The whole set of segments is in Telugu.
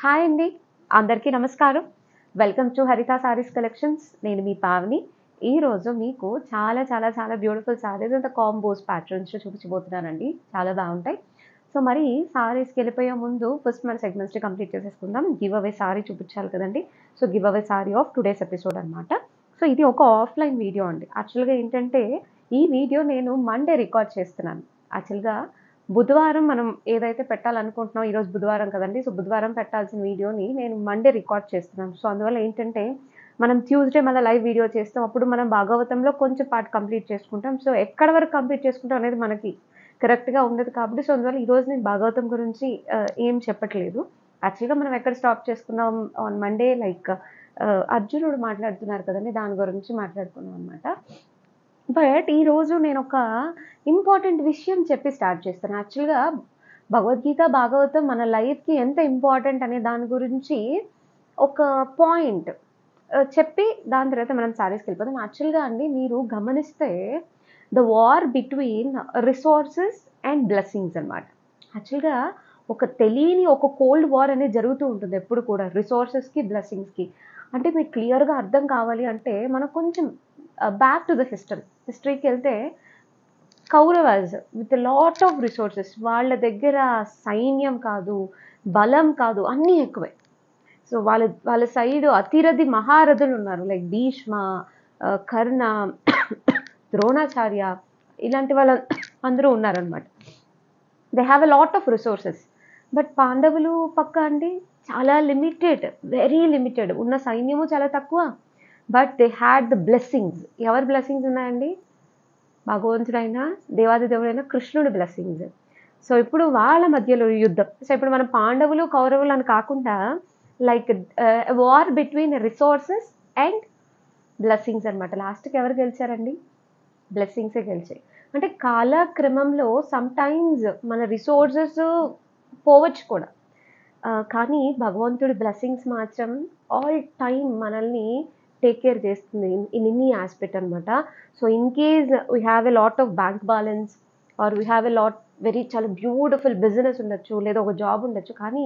హాయ్ అండి, అందరికీ నమస్కారం. Welcome to Haritha Saris collections. నేను మీ పావని. ఈరోజు మీకు చాలా చాలా చాలా బ్యూటిఫుల్ సారీస్ అంత కాంబోస్ ప్యాటర్న్స్ చూపించబోతున్నానండి. చాలా బాగుంటాయి. సో మరి సారీస్కి వెళ్ళిపోయే ముందు ఫస్ట్ మన సెగ్మెంట్స్ని కంప్లీట్ చేసేసుకుందాం. గివ్ అవే సారీ చూపించాలి కదండి. So give away sorry of today's episode అనమాట. సో ఇది ఒక ఆఫ్లైన్ వీడియో అండి. యాక్చువల్గా ఏంటంటే ఈ వీడియో నేను మండే రికార్డ్ చేస్తున్నాను. యాక్చువల్గా బుధవారం మనం ఏదైతే పెట్టాలనుకుంటున్నాం, ఈరోజు బుధవారం కదండి. సో బుధవారం పెట్టాల్సిన వీడియోని నేను మండే రికార్డ్ చేస్తున్నాను. సో అందువల్ల ఏంటంటే మనం ట్యూస్డే మళ్ళీ లైవ్ వీడియో చేస్తాం. అప్పుడు మనం భాగవతంలో కొంచెం పార్ట్ కంప్లీట్ చేసుకుంటాం. సో ఎక్కడ వరకు కంప్లీట్ చేసుకుంటాం అనేది మనకి కరెక్ట్గా ఉండదు కాబట్టి, సో అందువల్ల ఈరోజు నేను భాగవతం గురించి ఏం చెప్పట్లేదు. యాక్చువల్గా మనం ఎక్కడ స్టాప్ చేసుకున్నాం ఆన్ మండే, లైక్ అర్జునుడు మాట్లాడుతున్నారు కదండి, దాని గురించి మాట్లాడుకున్నాం అనమాట. బట్ ఈరోజు నేను ఒక ఇంపార్టెంట్ విషయం చెప్పి స్టార్ట్ చేస్తాను. యాక్చువల్గా భగవద్గీత, భాగవతం మన లైఫ్కి ఎంత ఇంపార్టెంట్ అనే దాని గురించి ఒక పాయింట్ చెప్పి దాని తర్వాత మనం సారీస్కి వెళ్ళిపోతాం. యాక్చువల్గా అండి మీరు గమనిస్తే the war between resources and blessings అనమాట. యాక్చువల్గా ఒక తెలియని ఒక కోల్డ్ వార్ అనేది జరుగుతూ ఉంటుంది ఎప్పుడు కూడా, రిసోర్సెస్కి బ్లెస్సింగ్స్కి. అంటే మీకు క్లియర్గా అర్థం కావాలి అంటే మనం కొంచెం బ్యాక్ టు ద హిస్టరీకి వెళ్తే, Kauravas with lot of resources, వాళ్ళ దగ్గర సైన్యం కాదు, బలం కాదు, అన్నీ ఎక్కువే. సో వాళ్ళ సైడ్ అతిరథి మహారథులు ఉన్నారు, లైక్ భీష్మ, కర్ణ, ద్రోణాచార్య, ఇలాంటి వాళ్ళ అందరూ ఉన్నారనమాట. They have a lot of resources. But పాండవులు పక్క అండి చాలా లిమిటెడ్, వెరీ లిమిటెడ్. ఉన్న సైన్యము చాలా తక్కువ. But they had the blessings. ఎవరి బ్లెస్సింగ్స్ ఉన్నాయండి? భగవంతుడైనా దేవాది దేవుడైనా కృష్ణుడి బ్లెస్సింగ్స్. సో ఇప్పుడు వాళ్ళ మధ్యలో యుద్ధం. సో ఇప్పుడు మనం పాండవులు కౌరవులు అని కాకుండా like war between resources and blessings అనమాట. లాస్ట్కి ఎవరు గెలిచారండి? బ్లెస్సింగ్సే గెలిచాయి. అంటే కాలక్రమంలో సమ్టైమ్స్ మన రిసోర్సెస్ పోవచ్చు కూడా, కానీ భగవంతుడి బ్లెస్సింగ్స్ మాత్రం ఆల్ టైమ్ మనల్ని టేక్ కేర్ చేస్తుంది ఇన్ ఎనీ ఆస్పెక్ట్ అనమాట. So in case we have a lot of bank balance or we have a lot చాలా బ్యూటిఫుల్ బిజినెస్ ఉండొచ్చు, లేదా ఒక జాబ్ ఉండొచ్చు, కానీ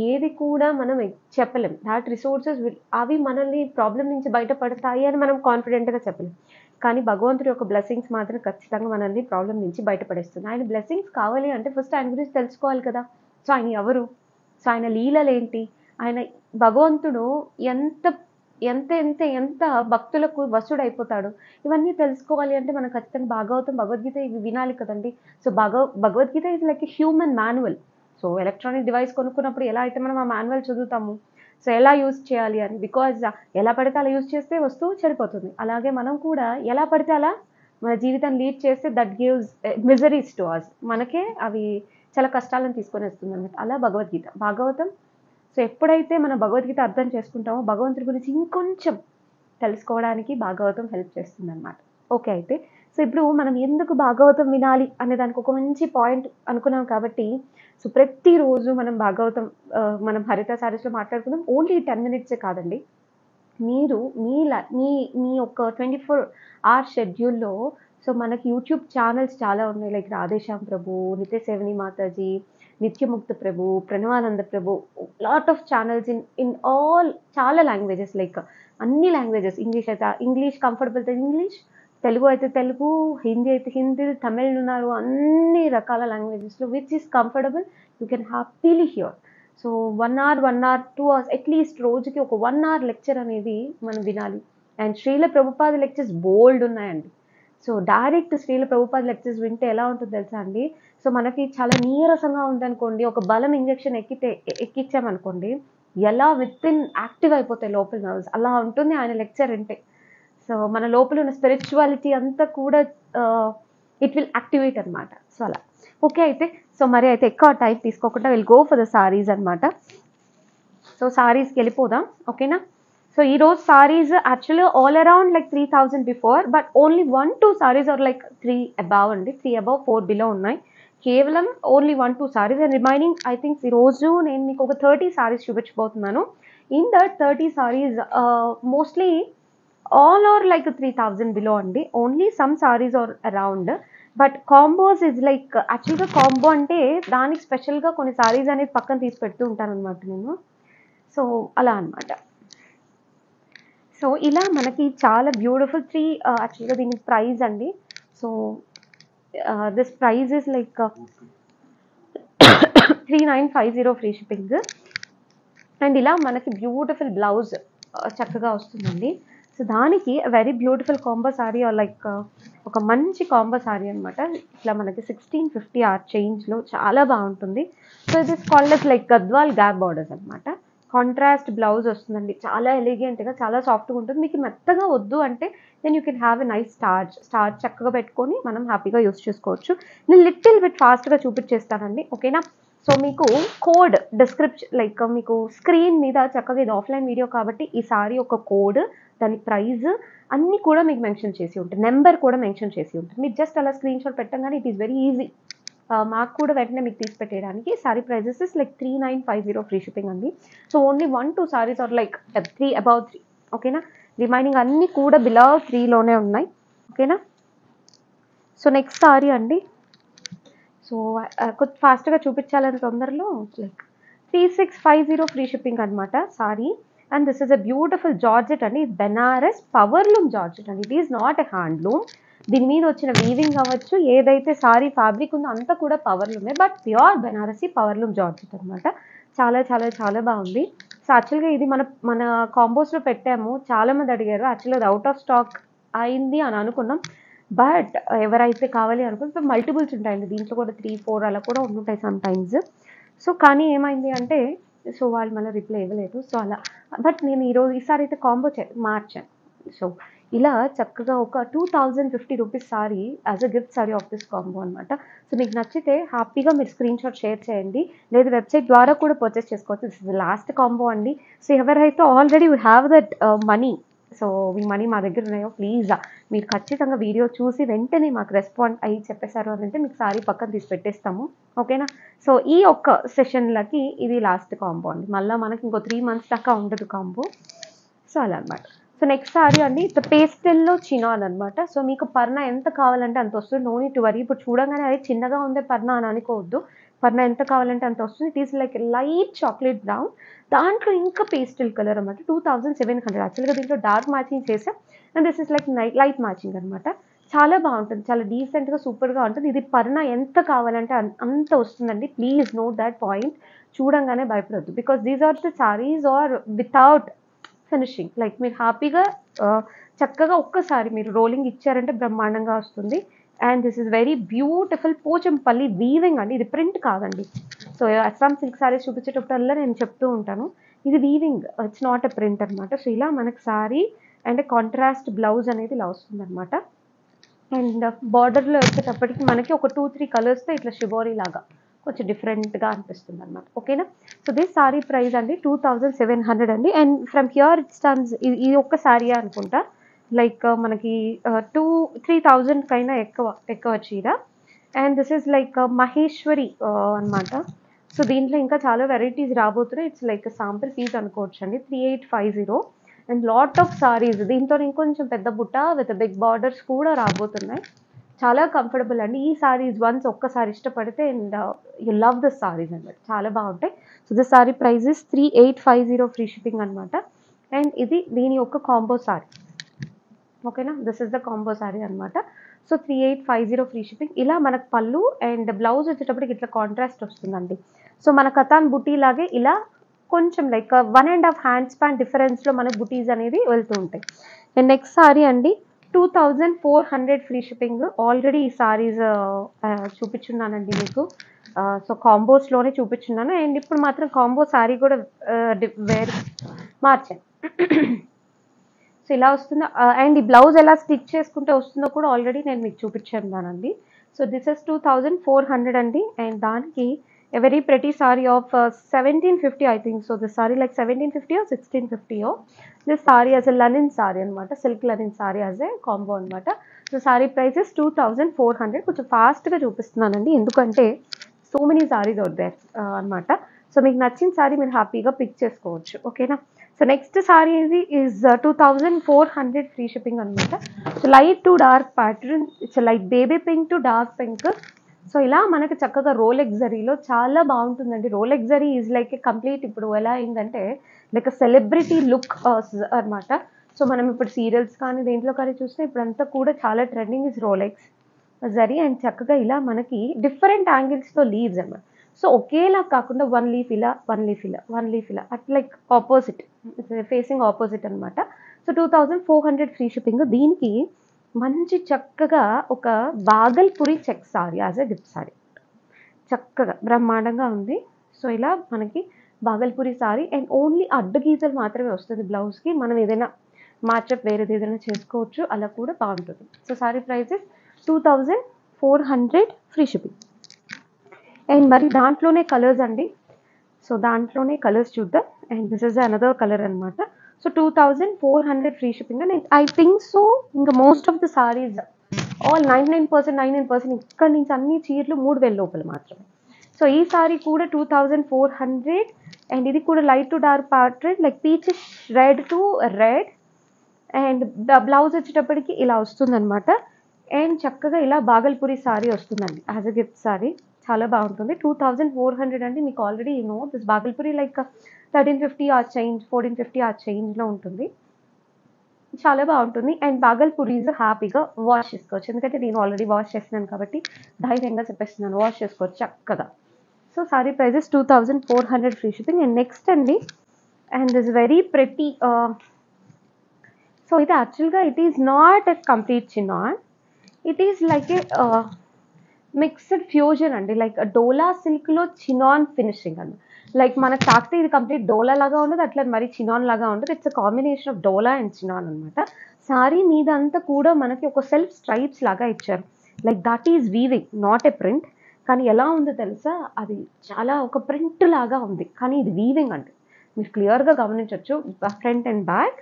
ఏది కూడా మనం చెప్పలేం దాట్ రిసోర్సెస్ అవి మనల్ని ప్రాబ్లం నుంచి బయటపడతాయి అని మనం కాన్ఫిడెంట్గా చెప్పలేం. కానీ భగవంతుడి యొక్క బ్లెస్సింగ్స్ మాత్రం ఖచ్చితంగా మనల్ని ప్రాబ్లం నుంచి బయటపడేస్తుంది. ఆయన బ్లెస్సింగ్స్ కావాలి అంటే ఫస్ట్ ఆయన గురించి తెలుసుకోవాలి కదా. సో ఆయన ఎవరు, సో ఆయన లీలలు ఏంటి, ఆయన భగవంతుడు ఎంత ఎంత ఎంత ఎంత భక్తులకు వసుడు అయిపోతాడు, ఇవన్నీ తెలుసుకోవాలి అంటే మనం ఖచ్చితంగా భాగవతం, భగవద్గీత ఇవి వినాలి కదండి. So Bhagavad Gita is like a human manual. So electronic device కొనుక్కున్నప్పుడు ఎలా అయితే మనం ఆ మాన్యువల్ చదువుతాము, సో ఎలా యూజ్ చేయాలి అని, బికాజ్ ఎలా పడితే అలా యూజ్ చేస్తే వస్తువు చెడిపోతుంది. అలాగే మనం కూడా ఎలా పడితే అలా మన జీవితాన్ని లీడ్ చేస్తే that gives miseries to us, మనకే అవి చాలా కష్టాలను తీసుకొని వస్తుంది అన్నమాట. అలా భగవద్గీత, భాగవతం. సో ఎప్పుడైతే మనం భగవద్గీత అర్థం చేసుకుంటామో భగవంతుడి గురించి ఇంకొంచెం తెలుసుకోవడానికి భాగవతం హెల్ప్ చేస్తుంది అనమాట. ఓకే, అయితే సో ఇప్పుడు మనం ఎందుకు భాగవతం వినాలి అనే దానికి ఒక మంచి పాయింట్ అనుకున్నాం కాబట్టి, సో ప్రతిరోజు మనం భాగవతం మనం హరిత సారీస్లో మాట్లాడుకుందాం. ఓన్లీ 10 minutes కాదండి, మీరు మీ మీ యొక్క 24 hour షెడ్యూల్లో, సో మనకి యూట్యూబ్ ఛానల్స్ చాలా ఉన్నాయి, like Radhe Shyam Prabhu, Nitya Sevani Mataji, Nityamukta Prabhu, Pranavananda Prabhu, lot of channels in all, చాలా లాంగ్వేజెస్, లైక్ అన్ని లాంగ్వేజెస్. ఇంగ్లీష్ అయితే ఇంగ్లీష్, కంఫర్టబుల్ అయితే ఇంగ్లీష్, తెలుగు అయితే తెలుగు, హిందీ అయితే హిందీ, తమిళ్ ఉన్నారు, అన్ని రకాల లాంగ్వేజెస్లో which is comfortable you can happily hear. So 1 hour 1 hour 2 hours at least రోజుకి ఒక 1 hour లెక్చర్ అనేది మనం వినాలి. అండ్ శ్రీల ప్రభుపాద లెక్చర్స్ బోల్డ్ ఉన్నాయండి. So direct Srila Prabhupada lectures వింటే ఎలా ఉంటుందో తెలుసా అండి? సో మనకి చాలా నీరసంగా ఉందనుకోండి, ఒక బలం ఇంజెక్షన్ ఎక్కిచ్చామనుకోండి, ఎలా వితిన్ యాక్టివ్ అయిపోతాయి లోపల నర్వ్స్, అలా ఉంటుంది ఆయన లెక్చర్ వింటే. సో మన లోపల ఉన్న స్పిరిచువాలిటీ అంతా కూడా ఇట్ విల్ యాక్టివేట్ అనమాట. సో అలా. ఓకే, అయితే సో మరి అయితే ఎక్కువ టైం తీసుకోకుండా will go for the saris అనమాట. సో సారీస్కి వెళ్ళిపోదాం, ఓకేనా? సో ఈరోజు సారీస్ యాక్చువల్గా all around like 3000 before, but only 1-2 saris are like 3 above అండి, 3 above 4 below ఉన్నాయి. కేవలం only 1-2 saris and remaining I think ఈరోజు నేను మీకు ఒక 30 సారీస్ చూపించబోతున్నాను. In that 30 saris mostly all are like 3000 below అండి, only some saris are around. But combos is like, యాక్చువల్గా కాంబో అంటే దానికి స్పెషల్గా కొన్ని సారీస్ అనేది పక్కన తీసి పెడుతూ ఉంటాను అనమాట నేను. సో అలా అనమాట. సో ఇలా మనకి చాలా బ్యూటిఫుల్ యాక్చువల్గా దీని ప్రైస్ అండి. So this price is like 3950 free shipping. And ఇలా మనకి బ్యూటిఫుల్ బ్లౌజ్ చక్కగా వస్తుందండి. సో దానికి very beautiful combo sorry like ఒక మంచి కాంబో సారీ అనమాట. ఇట్లా మనకి 1650 చేంజ్లో చాలా బాగుంటుంది. So it is called like Gadwal gap borders అనమాట. కాంట్రాస్ట్ బ్లౌజ్ వస్తుందండి, చాలా ఎలిగెంట్గా, చాలా సాఫ్ట్గా ఉంటుంది. మీకు మెత్తగా వద్దు అంటే then you can have a nice starch చక్కగా పెట్టుకొని మనం హ్యాపీగా యూస్ చేసుకోవచ్చు. నేను లిటిల్ బిట్ ఫాస్ట్గా చూపించేస్తానండి, ఓకేనా. సో మీకు కోడ్ డిస్క్రిప్షన్ లైక్ మీకు స్క్రీన్ మీద చక్కగా, ఇది ఆఫ్లైన్ వీడియో కాబట్టి ఈ సారీ ఒక కోడ్, దాని ప్రైస్ అన్నీ కూడా మీకు మెన్షన్ చేసి ఉంటుంది, నెంబర్ కూడా మెన్షన్ చేసి ఉంటుంది. మీరు జస్ట్ అలా స్క్రీన్ షాట్ పెట్టగానే ఇట్ ఈస్ వెరీ ఈజీ మాకు కూడా వెంటనే మీకు తీసి పెట్టేయడానికి. Sari prices is like 3950 free shipping అండి. So only 1-2 saris are like 3 above 3, ఓకేనా. రిమైనింగ్ అన్నీ కూడా బిలో 3లోనే ఉన్నాయి, ఓకేనా. సో నెక్స్ట్ సారీ అండి. సో కొంచెం ఫాస్ట్గా చూపించాలని తొందరలో లైక్ 3650 ఫ్రీ షిప్పింగ్ అనమాట sari. And this is a beautiful georgette అండి, బెనారస్ పవర్లూమ్ జార్జెట్ అండి. It is not a handloom. దీని మీద వచ్చిన వీవింగ్ అవ్వచ్చు, ఏదైతే సారీ ఫ్యాబ్రిక్ ఉందో అంతా కూడా పవర్లూమే, but pure Banarasi powerloom georgette అనమాట. చాలా చాలా చాలా బాగుంది. సో యాక్చువల్గా ఇది మన కాంబోస్లో పెట్టాము, చాలామంది అడిగారు. యాక్చువల్గా అది అవుట్ ఆఫ్ స్టాక్ అయింది అని అనుకున్నాం, బట్ ఎవరైతే కావాలి అనుకుంటే మల్టిపుల్స్ ఉంటాయండి దీంట్లో కూడా, 3-4 అలా కూడా ఉంటాయి సమ్ టైమ్స్. సో కానీ ఏమైంది అంటే సో వాళ్ళు మళ్ళీ రిప్లై ఇవ్వలేదు. సో అలా, బట్ నేను ఈసారి అయితే కాంబో మార్చాను. సో ఇలా చక్కగా ఒక 2050 rupees sorry as a gift sorry of this combo అనమాట. సో మీకు నచ్చితే హ్యాపీగా మీరు స్క్రీన్ షాట్ షేర్ చేయండి, లేదా వెబ్సైట్ ద్వారా కూడా పర్చేస్ చేసుకోవచ్చు. This is the last combo అండి. సో ఎవరైతే already we have that money, so me money మా దగ్గర ఉన్నాయో ప్లీజ్ మీరు ఖచ్చితంగా వీడియో చూసి వెంటనే మాకు రెస్పాండ్ అయ్యి చెప్పేశారు అని అంటే మీకు సారీ పక్కన తీసి పెట్టేస్తాము, ఓకేనా. సో ఈ ఒక్క సెషన్లకి ఇది లాస్ట్ కాంబో అండి, మళ్ళీ మనకి ఇంకో 3 months దాకా ఉండదు కాంబో. సో అలా అనమాట. సో నెక్స్ట్ సారీ అండి, ఇట్లా పేస్టెల్లో చినాన్ అనమాట. సో మీకు పర్నా ఎంత కావాలంటే అంత వస్తుంది, నో నీడ్ టు వరీ. ఇప్పుడు చూడగానే అది చిన్నగా ఉందే పర్నా అని అనుకోవద్దు, పర్నా ఎంత కావాలంటే అంత వస్తుంది. It is like light chocolate brown, దాంట్లో ఇంకా పేస్టల్ కలర్ అనమాట. 2700. యాక్చువల్గా దీంట్లో డార్క్ మ్యాచింగ్ చేసాం, and this is like light matching అనమాట. చాలా బాగుంటుంది, చాలా డీసెంట్గా సూపర్గా ఉంటుంది. ఇది పర్నా ఎంత కావాలంటే అంత వస్తుందండి. ప్లీజ్ నోట్ దాట్ పాయింట్, చూడంగానే భయపడద్దు, because these are the saris are without finishing. Like మీరు హ్యాపీగా చక్కగా ఒక్కసారి మీరు రోలింగ్ ఇచ్చారంటే బ్రహ్మాండంగా వస్తుంది. And this is very beautiful Pochampally weaving అండి, ఇది ప్రింట్ కాదండి. సో అస్సాం సిల్క్ సారీస్ చూపించేటప్పుడల్లా నేను చెప్తూ ఉంటాను, ఇది weaving, it's not a print అనమాట. సో ఇలా మనకు సారీ అండ్ కాంట్రాస్ట్ బ్లౌజ్ అనేది ఇలా వస్తుంది అనమాట. అండ్ బార్డర్లో వచ్చేటప్పటికి మనకి ఒక 2-3 కలర్స్తో ఇట్లా షిబోరీ లాగా కొంచెం డిఫరెంట్గా అనిపిస్తుంది అనమాట, ఓకేనా. సో దిస్ సారీ ప్రైస్ అండి 2700 అండి. And from here it stands, ఇది ఒక్క సారీ అనుకుంటా, లైక్ మనకి 2-3,000 కైనా ఎక్కువ చీర. And this is like Maheshwari అనమాట. సో దీంట్లో ఇంకా చాలా వెరైటీస్ రాబోతున్నాయి. ఇట్స్ లైక్ శాంపుల్ పీస్ అనుకోవచ్చు అండి. 3850. అండ్ లాట్ ఆఫ్ సారీస్ దీంతో ఇంకొంచెం పెద్ద బుట్ట విత్ బిగ్ బార్డర్స్ కూడా రాబోతున్నాయి. చాలా కంఫర్టబుల్ అండి ఈ సారీస్. వన్స్ ఒక్కసారి ఇష్టపడితే and you love this saris అనమాట, చాలా బాగుంటాయి. So this sari price is 3850 free shipping అనమాట. అండ్ ఇది దీని యొక్క కాంబో సారీ, ఓకేనా. This is the combo sari అనమాట. So 3850 free shipping. ఇలా మనకు పళ్ళు అండ్ బ్లౌజ్ వచ్చేటప్పటికి ఇట్లా కాంట్రాస్ట్ వస్తుందండి. సో మన కథాన్ బుటీ లాగే ఇలా కొంచెం లైక్ 1.5 హ్యాండ్ స్పాన్ డిఫరెన్స్లో మనకు బుటీస్ అనేది వెళ్తూ ఉంటాయి. అండ్ నెక్స్ట్ సారీ అండి 2400 ఫ్రీ షిప్పింగ్. ఆల్రెడీ ఈ సారీస్ చూపించున్నానండి మీకు. సో కాంబోస్లోనే చూపించున్నాను. అండ్ ఇప్పుడు మాత్రం కాంబో సారీ కూడా మార్చాను. సో ఇలా వస్తుంది. అండ్ ఈ బ్లౌజ్ ఎలా స్టిచ్ చేసుకుంటే వస్తుందో కూడా ఆల్రెడీ నేను మీకు చూపించానండి. సో దిస్ ఇస్ 2400 అండి. అండ్ దానికి a very pretty saree of 1750 I think. So this saree like 1750 or 1650. This saree as a linen saree anamata, silk linen saree as a combo anamata. So saree price is 2400. కొంచెం ఫాస్ట్గా చూపిస్తున్నానండి ఎందుకంటే so many saris out there అనమాట. సో మీకు నచ్చిన సారీ మీరు హ్యాపీగా పిక్ చేసుకోవచ్చు, ఓకేనా. సో నెక్స్ట్ సారీ ఇది ఈజ్ 2400 ఫ్రీ షిప్పింగ్ అనమాట. So light to dark pattern, it's light baby pink to dark pink. So ఇలా మనకి చక్కగా రోలెక్స్ జరీలో చాలా బాగుంటుందండి. Rolex zari is like a complete ఇప్పుడు ఎలా అయిందంటే లైక్ సెలబ్రిటీ లుక్ అనమాట. సో మనం ఇప్పుడు సీరియల్స్ కానీ దేంట్లో కానీ చూస్తే ఇప్పుడంతా కూడా చాలా trending is Rolex zari. And చక్కగా ఇలా మనకి డిఫరెంట్ యాంగిల్స్తో లీవ్స్ అన్నమాట. సో ఒకేలా కాకుండా 1 లీఫ్ ఇలా 1 లీఫ్ ఇలా 1 లీఫ్ ఇలా at like opposite facing opposite అనమాట. So 2400 free shipping. దీనికి మంచి చక్కగా ఒక Bhagalpuri check sari as a gift sari చక్కగా బ్రహ్మాండంగా ఉంది. సో ఇలా మనకి బాగల్పురి సారీ అండ్ ఓన్లీ అడ్డు గీతలు మాత్రమే వస్తుంది బ్లౌజ్కి. మనం ఏదైనా మార్చప్ వేరేది ఏదైనా చేసుకోవచ్చు, అలా కూడా బాగుంటుంది. So sari prices 2400 free shipping. And మరి దాంట్లోనే కలర్స్ అండి. సో దాంట్లోనే కలర్స్ చూద్దాం. And this is another colour అనమాట. So 2400 free shipping. And I think so ఇంకా most of the saris all 99% ఇక్కడ నుంచి అన్ని చీరలు 3000 లోపల మాత్రమే. సో ఈ సారీ కూడా 2400. అండ్ ఇది కూడా light to dark pattern like peach red to red. And blouse వచ్చేటప్పటికి ఇలా వస్తుందన్నమాట. అండ్ చక్కగా ఇలా బాగల్పురి సారీ వస్తుందండి యాజ్ అ గిఫ్ట్ సారీ. చాలా బాగుంటుంది. 2400 అంటే మీకు ఆల్రెడీ దిస్ బాగల్పురి లైక్ 1350 ఆ చేంజ్ 1450 ఆ చేంజ్లో ఉంటుంది. చాలా బాగుంటుంది. అండ్ బాగల్పురీస్ హ్యాపీగా వాష్ చేసుకోవచ్చు, ఎందుకంటే నేను ఆల్రెడీ వాష్ చేస్తున్నాను కాబట్టి ధైర్యంగా చెప్పేస్తున్నాను, వాష్ చేసుకోవచ్చు చక్కగా. So sari prices 2400 free shipping. And next అండి, and this very pretty. So ఇది యాక్చువల్గా it is not a complete chinon, it is like a mixed fusion అండి. లైక్ డోలా సిల్క్లో చినాన్ ఫినిషింగ్ అండి. లైక్ మనకు తాకితే ఇది కంప్లీట్ డోలా లాగా ఉండదు, అట్లా మరి చినాన్ లాగా ఉండదు. It's a combination of dola and chinon అనమాట. సారీ మీద అంతా కూడా మనకి ఒక సెల్ఫ్ స్ట్రైప్స్ లాగా ఇచ్చారు. Like that is weaving, not a print. కానీ ఎలా ఉందో తెలుసా, అది చాలా ఒక ప్రింట్ లాగా ఉంది, కానీ ఇది వీవింగ్ అండి. మీరు క్లియర్గా గమనించవచ్చు front and back.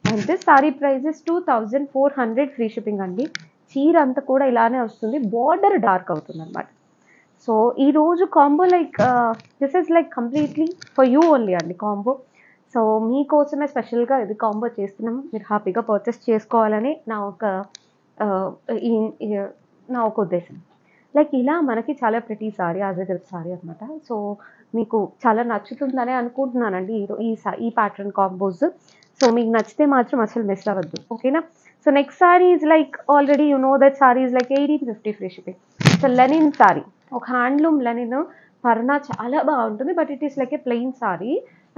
And this sari prices 2400 free shipping అండి. చీర అంతా కూడా ఇలానే వస్తుంది, బార్డర్ డార్క్ అవుతుంది అనమాట. సో ఈరోజు combo like this is like completely for you only అండి కాంబో. సో మీకోసమే స్పెషల్గా ఇది కాంబో చేస్తున్నాము, మీరు హ్యాపీగా పర్చేస్ చేసుకోవాలని నా ఒక ఉద్దేశం. లైక్ ఇలా మనకి చాలా pretty sorry as a gift sorry అనమాట. సో మీకు చాలా నచ్చుతుందని అనుకుంటున్నానండి ఈ ప్యాటర్న్ కాంబోస్. సో మీకు నచ్చితే మాత్రం అసలు మిస్ అవ్వద్దు, ఓకేనా. So next sari is like already you know that sorry is like 1850 free shipping. So Lenin sorry, ఒక హ్యాండ్లూమ్ లెనిన్ పర్నా చాలా బాగుంటుంది, but it is like A plain sorry.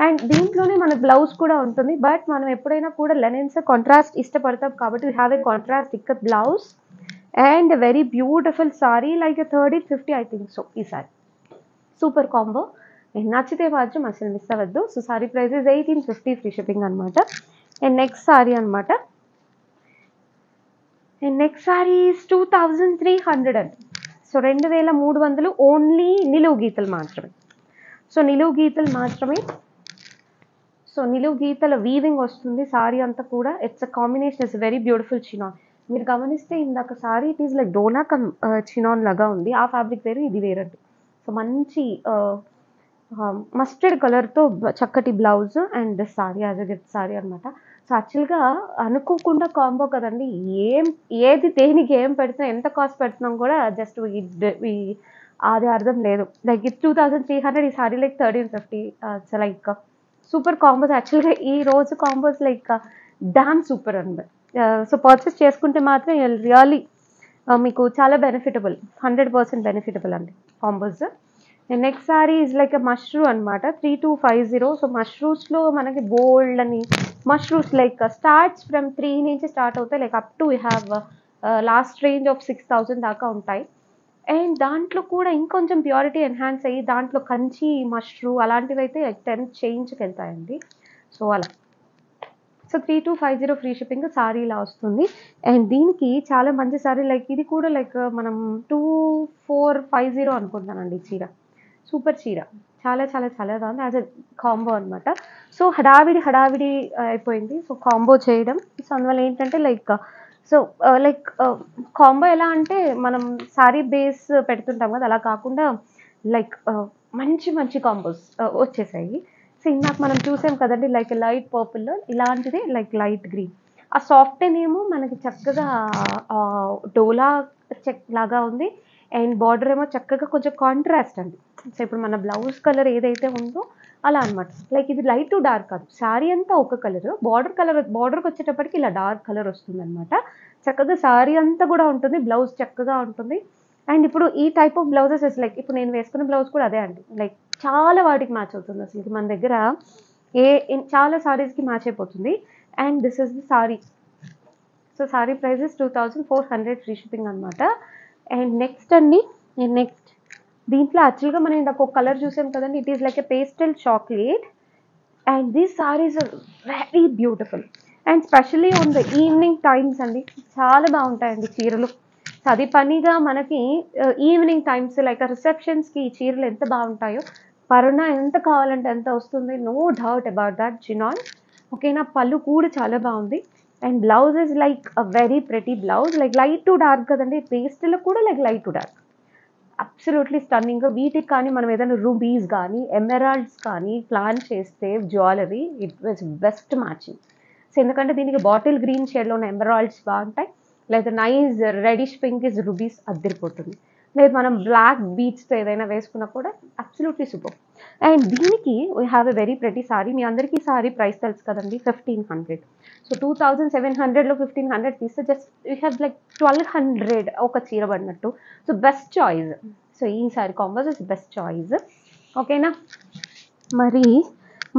And దీంట్లోనే మన బ్లౌజ్ కూడా ఉంటుంది, బట్ మనం ఎప్పుడైనా కూడా లెనిన్స్ కాంట్రాస్ట్ ఇష్టపడతాం కాబట్టి we have a contrast ikat blouse and very beautiful sari like 1350 I think. So ఈ సారీ సూపర్ కాంబో, నచ్చితే మాత్రం అసలు మిస్ అవ్వద్దు. So sari price is 1850 free shipping అనమాట. అండ్ నెక్స్ట్ సారీ అనమాట. అండ్ నెక్స్ట్ సారీ ఈజ్ 2300 అండి. సో 2300 ఓన్లీ నిలువు గీతలు మాత్రమే. సో నిలువు గీతలు మాత్రమే. సో నిలువు గీతల వీవింగ్ వస్తుంది సారీ అంతా కూడా. It's a combination, it's very beautiful chinon. మీరు గమనిస్తే ఇందాక sorry it is like dola come chinon లాగా ఉంది, ఆ ఫ్యాబ్రిక్ వేరు ఇది వేరండి. సో మంచి మస్టర్డ్ కలర్తో చక్కటి blouse and sorry as a gift sorry అనమాట. సో యాక్చువల్గా అనుకోకుండా కాంబో కదండి, ఏది దేనికి ఏం పెడుతున్నాం, ఎంత కాస్ట్ పెడుతున్నాం కూడా జస్ట్ అది అర్థం లేదు. లైక్ ఇది 2300, ఈ sorry like 1350. Like super combos యాక్చువల్గా ఈ రోజు కాంబోస్ లైక్ డామ్ సూపర్ అనమాట. సో పర్చేస్ చేసుకుంటే మాత్రం రియల్లీ మీకు చాలా బెనిఫిటబుల్, 100% బెనిఫిటబుల్ అండి combos. And next sari is like mashru అనమాట, 3250. సో మష్రూస్లో మనకి బోల్డ్ అని మష్రూస్ లైక్ స్టార్ట్స్ ఫ్రమ్ 3 నుంచి స్టార్ట్ అవుతాయి, like up to we have lost range of 6000 దాకా ఉంటాయి. అండ్ దాంట్లో కూడా ఇంకొంచెం ప్యూరిటీ ఎన్హాన్స్ అయ్యి దాంట్లో కంచి మష్రూ అలాంటివి అయితే 10 చేంజ్కి వెళ్తాయండి. సో అలా. సో 3250 ఫ్రీ షిప్పింగ్ సారీ ఇలా వస్తుంది. అండ్ దీనికి చాలా మంచి సారీ, లైక్ ఇది కూడా లైక్ మనం 2450 అనుకుంటానండి చీర. సూపర్ చీర, చాలా చాలా చాలా బాగుంది యాజ్ ఎ కాంబో అనమాట. సో హడావిడి అయిపోయింది సో కాంబో చేయడం. సో అందువల్ల ఏంటంటే లైక్ కాంబో ఎలా అంటే మనం సారీ బేస్ పెడుతుంటాం కదా, అలా కాకుండా లైక్ మంచి మంచి కాంబోస్ వచ్చేసాయి. సో ఇందాక మనం చూసాం కదండి లైక్ లైట్ పర్పుల్లో, ఇలాంటిది లైక్ లైట్ గ్రీన్. ఆ సాఫ్ట్ ఏమో మనకి చక్కగా డోలా చెక్ లాగా ఉంది. అండ్ బార్డర్ ఏమో చక్కగా కొంచెం కాంట్రాస్ట్ అండి. సో ఇప్పుడు మన బ్లౌజ్ కలర్ ఏదైతే ఉందో అలా అనమాట. లైక్ ఇది లైట్ టు డార్క్ కాదు, శారీ అంతా ఒక కలర్, బార్డర్కి వచ్చేటప్పటికి ఇలా డార్క్ కలర్ వస్తుంది అనమాట. చక్కగా శారీ అంతా కూడా ఉంటుంది, బ్లౌజ్ చక్కగా ఉంటుంది. అండ్ ఇప్పుడు ఈ టైప్ ఆఫ్ బ్లౌజెస్ లైక్ ఇప్పుడు నేను వేసుకున్న బ్లౌజ్ కూడా అదే అండి. లైక్ చాలా వాటికి మ్యాచ్ అవుతుంది అసలు మన దగ్గర చాలా సారీస్కి మ్యాచ్ అయిపోతుంది. And this is the sari. So sari prices 2400 free shipping అనమాట. అండ్ నెక్స్ట్ అండి, నెక్స్ట్ దీంట్లో యాక్చువల్గా మనం ఇందాక ఒక కలర్ చూసాం కదండి, it is like a pastel chocolate. And these saris are very beautiful and specially on the evening times అండి. చాలా బాగుంటాయండి చీరలు. సో అది పనిగా మనకి ఈవినింగ్ టైమ్స్ లైక్ రిసెప్షన్స్కి ఈ చీరలు ఎంత బాగుంటాయో, పరుణ ఎంత కావాలంటే ఎంత వస్తుంది, no doubt about that. Chinon ఓకేనా. పళ్ళు కూడా చాలా బాగుంది. And blouse is like a very pretty blouse, like light to dark కదండి, పేస్ట్లో కూడా like light to dark, absolutely stunning. వీటికి కానీ మనం ఏదైనా రూబీస్ కానీ ఎమరాల్డ్స్ కానీ ప్లాన్ చేస్తే jewellery it was best matching. So ఎందుకంటే దీనికి బాటిల్ గ్రీన్ షేడ్లో ఉన్న ఎమరాల్డ్స్ బాగుంటాయి, లేదా nice reddish pink is rubies అద్దరిపోతుంది, లేదు మనం బ్లాక్ బీట్స్తో ఏదైనా వేసుకున్నా కూడా అబ్సల్యూట్లీ సూపర్. అండ్ దీనికి we have a very pretty sari. మీ అందరికీ సారీ ప్రైస్ తెలుసు కదండి, 1500. సో 2700లో 1500 తీస్తే జస్ట్ యూ హ్యావ్ లైక్ 1200 ఒక చీర పడినట్టు. So best choice. సో ఈ sorry combos is best choice. ఓకేనా. మరి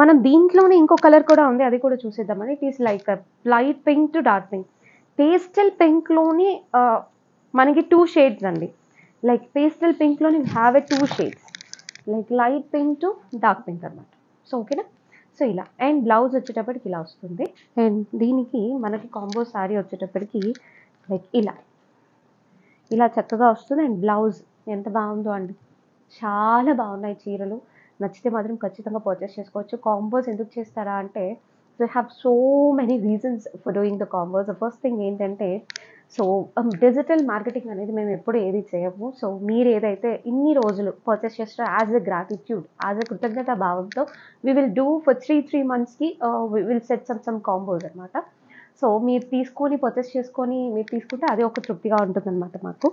మనం దీంట్లోనే ఇంకో కలర్ కూడా ఉంది, అది కూడా చూసేద్దామని. It is like light pink to dark pink. Pastel పింక్లోని మనకి 2 షేడ్స్ అండి. లైక్ పేస్టల్ పింక్లోని have a 2 shades, like light pink to dark pink అనమాట. సో ఓకేనా. సో ఇలా. అండ్ బ్లౌజ్ వచ్చేటప్పటికి ఇలా వస్తుంది. అండ్ దీనికి మనకి కాంబో సారీ వచ్చేటప్పటికి లైక్ ఇలా చక్కగా వస్తుంది. అండ్ బ్లౌజ్ ఎంత బాగుందో అండి, చాలా బాగున్నాయి చీరలు. నచ్చితే మాత్రం ఖచ్చితంగా పర్చేస్ చేసుకోవచ్చు. కాంబోస్ ఎందుకు చేస్తారా అంటే, so have so many reasons for doing the combos. The first thing ఏంటంటే, సో డిజిటల్ మార్కెటింగ్ అనేది మేము ఎప్పుడు ఏది చేయము. సో మీరు ఏదైతే ఇన్ని రోజులు పర్చేస్ చేస్తారో as a gratitude, as a కృతజ్ఞత భావంతో వీ విల్ డూ ఫర్ 3 monthsకి we will set some combos అనమాట. సో మీరు తీసుకొని పర్చేస్ చేసుకొని మీరు తీసుకుంటే అది ఒక తృప్తిగా ఉంటుందన్నమాట మాకు.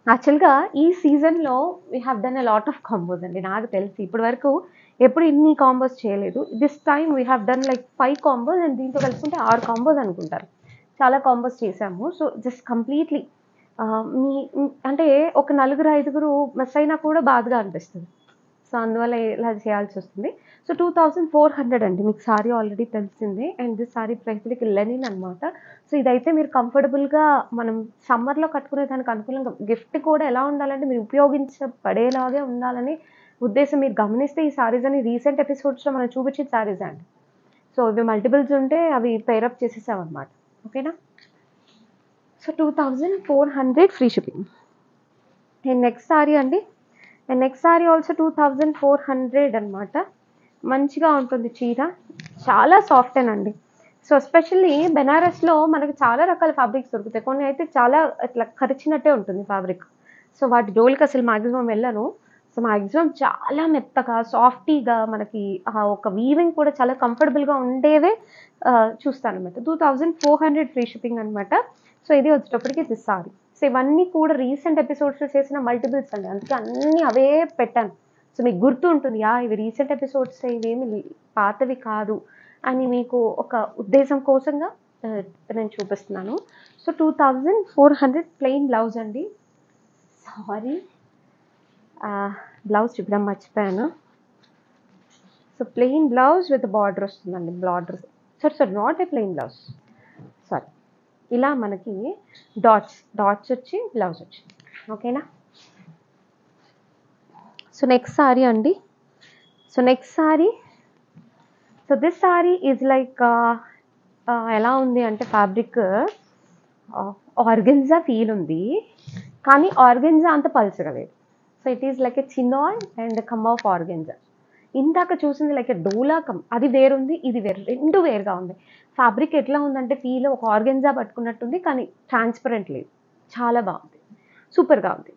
యాక్చువల్గా ఈ సీజన్లో we have done a lot of combos అండి. నాకు తెలిసి ఇప్పటి వరకు ఎప్పుడు ఇన్ని కాంబోస్ చేయలేదు. This time we have done like 5 combos and దీంతో కలుపుకుంటే 6 కాంబోస్ అనుకుంటారు. చాలా కాంబోస్ చేసాము. సో జస్ట్ కంప్లీట్లీ అంటే ఒక 4-5 మిస్ అయినా కూడా బాధగా అనిపిస్తుంది. సో అందువల్ల ఇలా చేయాల్సి వస్తుంది. సో 2400 అండి. మీకు సారీ ఆల్రెడీ తెలిసిందే. And this sari price like linen అనమాట. సో ఇదైతే మీరు కంఫర్టబుల్గా మనం సమ్మర్లో కట్టుకునే దానికి అనుకూలంగా, గిఫ్ట్ కూడా ఎలా ఉండాలంటే మీరు ఉపయోగించబడేలాగే ఉండాలని ఉద్దేశం. మీరు గమనిస్తే ఈ సారీస్ అని రీసెంట్ ఎపిసోడ్స్లో మనం చూపించిన సారీస్ అండి. సో ఇవి మల్టిపుల్స్ ఉంటే అవి పేరప్ చేసేసామన్నమాట. ఓకేనా. So 2400 free shipping. And next sari అండి. అండ్ నెక్స్ట్ సారీ ఆల్సో 2400 అనమాట. మంచిగా ఉంటుంది చీర, చాలా సాఫ్ట్ అండి. సో ఎస్పెషల్లీ బెనారస్లో మనకి చాలా రకాల ఫ్యాబ్రిక్స్ దొరుకుతాయి. కొన్ని అయితే చాలా ఇట్లా కరిచినట్టే ఉంటుంది ఫ్యాబ్రిక్. సో వాటి జోలికి అసలు మ్యాక్సిమం వెళ్ళను. సో మ్యాక్సిమం చాలా మెత్తగా సాఫ్టీగా మనకి ఒక వీవింగ్ కూడా చాలా కంఫర్టబుల్గా ఉండేవే చూస్తాను అనమాట. 2400 ఫ్రీ షిప్పింగ్ అనమాట. సో ఇది వచ్చేటప్పటికి దిస్ సారీ. సో ఇవన్నీ కూడా రీసెంట్ ఎపిసోడ్స్లో చేసిన మల్టిపుల్స్ అండి, అందుకే అన్నీ అవే పెట్టాను. సో మీకు గుర్తు ఉంటుంది, ఇవి రీసెంట్ ఎపిసోడ్స్, ఇవేమి పాతవి కాదు అని మీకు ఒక ఉద్దేశం కోసంగా నేను చూపిస్తున్నాను. సో 2400 ప్లెయిన్ బ్లౌజ్ అండి. సారీ, బ్లౌజ్ చూపడం మర్చిపోయాను. So plain blouse with border వస్తుందండి. Border sorry not a plain blouse, sorry. ఇలా మనకి డాట్స్ వచ్చి బ్లౌజ్ వచ్చి. ఓకేనా. సో నెక్స్ట్ సారీ అండి. So next sari, so this sari is like ఎలా ఉంది అంటే ఫ్యాబ్రిక్ ఆర్గెన్జా ఫీల్ ఉంది, కానీ ఆర్గెన్జా అంత పల్చగా లేదు. So it is like a chinon and come of organza. ఇందాక చూసింది లైక్ ఎ డోలా కమ్, అది వేరుంది, ఇది వేరు, రెండు వేరుగా ఉంది. ఫ్యాబ్రిక్ ఎట్లా ఉందంటే ఫీల్ ఒక ఆర్గెన్జా పట్టుకున్నట్టుంది, కానీ ట్రాన్స్పరెంట్ లేదు. చాలా బాగుంది, సూపర్గా ఉంది.